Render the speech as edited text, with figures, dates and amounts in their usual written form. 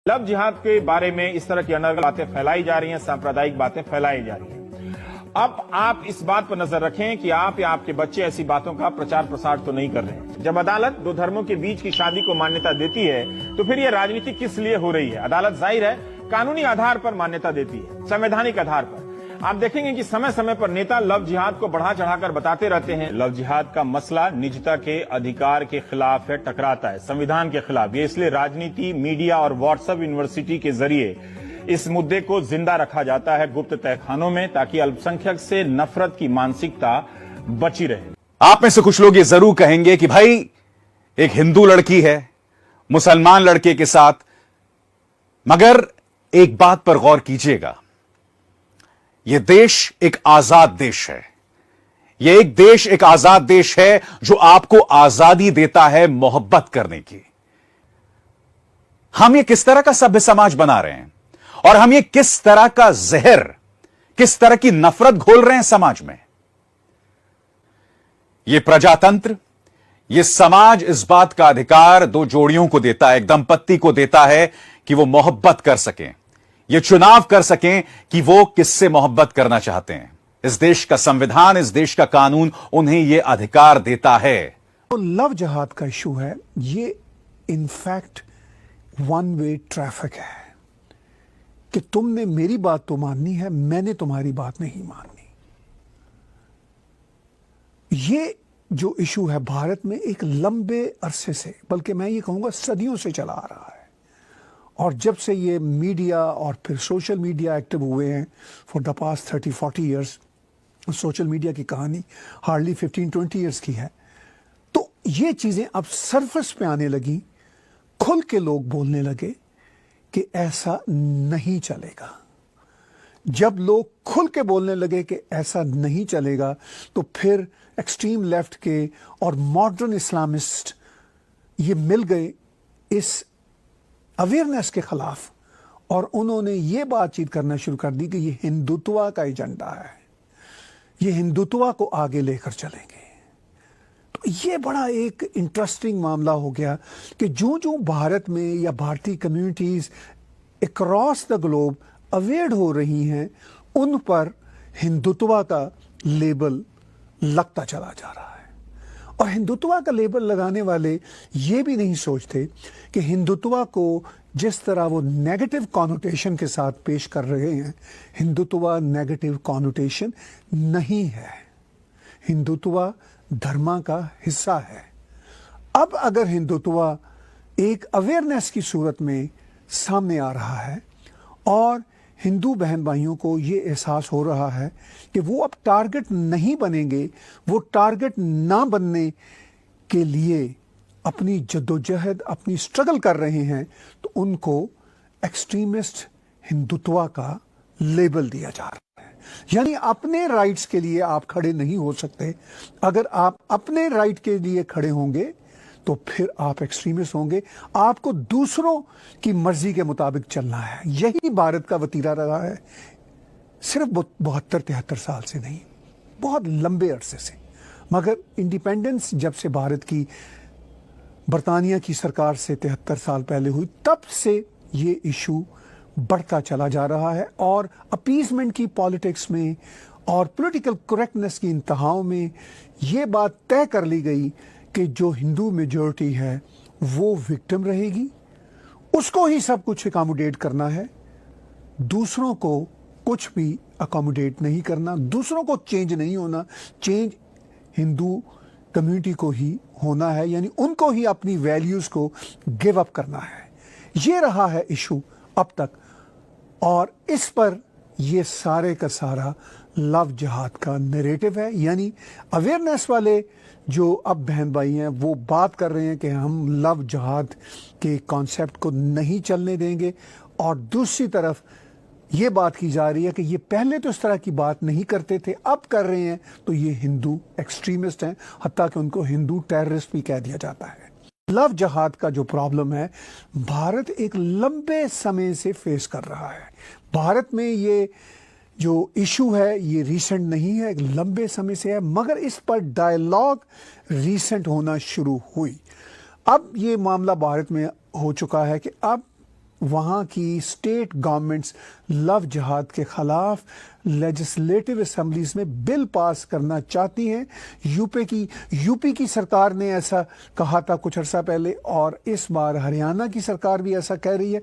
Love जिहाद के बारे में इस तरह की अनर्गल बातें फैलाई जा रही हैं, सांप्रदायिक बातें फैलाई जा रही हैं। अब आप इस बात पर नजर रखें कि आप या आपके बच्चे ऐसी बातों का प्रचार प्रसार तो नहीं कर रहे हैं। जब अदालत दो धर्मों के बीच की शादी को मान्यता देती है तो फिर यह राजनीति किस लिए हो रही है? अदालत जाहिर है कानूनी आधार पर मान्यता देती है, संवैधानिक आधार पर। आप देखेंगे कि समय समय पर नेता लव जिहाद को बढ़ा चढ़ाकर बताते रहते हैं। लव जिहाद का मसला निजता के अधिकार के खिलाफ है, टकराता है संविधान के खिलाफ। ये इसलिए राजनीति, मीडिया और व्हाट्सएप यूनिवर्सिटी के जरिए इस मुद्दे को जिंदा रखा जाता है गुप्त तहखानों में, ताकि अल्पसंख्यक से नफरत की मानसिकता बची रहे। आप में से कुछ लोग ये जरूर कहेंगे कि भाई एक हिंदू लड़की है मुसलमान लड़के के साथ, मगर एक बात पर गौर कीजिएगा, यह देश एक आजाद देश है। यह एक आजाद देश है जो आपको आजादी देता है मोहब्बत करने की। हम ये किस तरह का सभ्य समाज बना रहे हैं और हम ये किस तरह का जहर, किस तरह की नफरत घोल रहे हैं समाज में। यह प्रजातंत्र, यह समाज इस बात का अधिकार दो जोड़ियों को देता है, एक दंपत्ति को देता है कि वो मोहब्बत कर सकें, ये चुनाव कर सकें कि वो किससे मोहब्बत करना चाहते हैं। इस देश का संविधान, इस देश का कानून उन्हें यह अधिकार देता है। तो लव जिहाद का इशू है, ये इनफैक्ट वन वे ट्रैफिक है कि तुमने मेरी बात तो माननी है, मैंने तुम्हारी बात नहीं माननी। ये जो इशू है भारत में एक लंबे अरसे से, बल्कि मैं ये कहूंगा सदियों से चला आ रहा है। और जब से ये मीडिया और फिर सोशल मीडिया एक्टिव हुए हैं for the past 30-40 years, social media की कहानी हार्डली 15-20 ईयर्स की है, तो ये चीज़ें अब सरफेस पे आने लगी। खुल के लोग बोलने लगे कि ऐसा नहीं चलेगा। जब लोग खुल के बोलने लगे कि ऐसा नहीं चलेगा, तो फिर एक्सट्रीम लेफ्ट के और मॉडर्न इस्लामिस्ट ये मिल गए इस अवेयरनेस के खिलाफ, और उन्होंने ये बातचीत करना शुरू कर दी कि ये हिंदुत्व का एजेंडा है, ये हिंदुत्व को आगे लेकर चलेंगे। तो ये बड़ा एक इंटरेस्टिंग मामला हो गया कि जो जो भारत में या भारतीय communities across the globe aware हो रही हैं, उन पर हिंदुत्व का लेबल लगता चला जा रहा है। और हिंदुत्व का लेबल लगाने वाले ये भी नहीं सोचते कि हिंदुत्व को जिस तरह वो नेगेटिव कॉनोटेशन के साथ पेश कर रहे हैं, हिंदुत्व नेगेटिव कॉनोटेशन नहीं है। हिंदुत्व धर्म का हिस्सा है। अब अगर हिंदुत्व एक अवेयरनेस की सूरत में सामने आ रहा है और हिंदू बहन भाइयों को ये एहसास हो रहा है कि वो अब टारगेट नहीं बनेंगे, वो टारगेट ना बनने के लिए अपनी जद्दोजहद, अपनी स्ट्रगल कर रहे हैं, तो उनको एक्सट्रीमिस्ट हिंदुत्व का लेबल दिया जा रहा है। यानी अपने राइट्स के लिए आप खड़े नहीं हो सकते। अगर आप अपने राइट के लिए खड़े होंगे तो फिर आप एक्सट्रीमिस्ट होंगे। आपको दूसरों की मर्जी के मुताबिक चलना है। यही भारत का वतीरा रहा है, सिर्फ 72-73 साल से नहीं, बहुत लंबे अरसे से। मगर इंडिपेंडेंस जब से भारत की बरतानिया की सरकार से 73 साल पहले हुई, तब से ये इशू बढ़ता चला जा रहा है। और अपीजमेंट की पॉलिटिक्स में और पॉलिटिकल करेक्टनेस की इंतहाओं में ये बात तय कर ली गई कि जो हिंदू मेजॉरिटी है वो विक्टिम रहेगी, उसको ही सब कुछ अकोमोडेट करना है, दूसरों को कुछ भी अकोमोडेट नहीं करना, दूसरों को चेंज नहीं होना, चेंज हिंदू कम्युनिटी को ही होना है, यानी उनको ही अपनी वैल्यूज़ को गिव अप करना है। ये रहा है इशू अब तक, और इस पर ये सारे का सारा लव जिहाद का नैरेटिव है। यानी अवेयरनेस वाले जो अब बहन भाई हैं वो बात कर रहे हैं कि हम लव जिहाद के कॉन्सेप्ट को नहीं चलने देंगे, और दूसरी तरफ ये बात की जा रही है कि ये पहले तो इस तरह की बात नहीं करते थे, अब कर रहे हैं, तो ये हिंदू एक्सट्रीमिस्ट हैं, हत्ता कि उनको हिंदू टेररिस्ट भी कह दिया जाता है। लव जिहाद का जो प्रॉब्लम है भारत एक लंबे समय से फेस कर रहा है। भारत में ये जो इशू है ये रीसेंट नहीं है, एक लंबे समय से है, मगर इस पर डायलॉग रीसेंट होना शुरू हुई। अब ये मामला भारत में हो चुका है कि अब وہاں کی اسٹیٹ گورنمنٹس لو جہاد کے خلاف لیجسلیٹو اسمبلیز میں بل پاس کرنا چاہتی ہیں. یو پی کی سرکار نے ایسا کہا تھا کچھ عرصہ پہلے، اور اس بار ہریانہ کی سرکار بھی ایسا کہہ رہی ہے.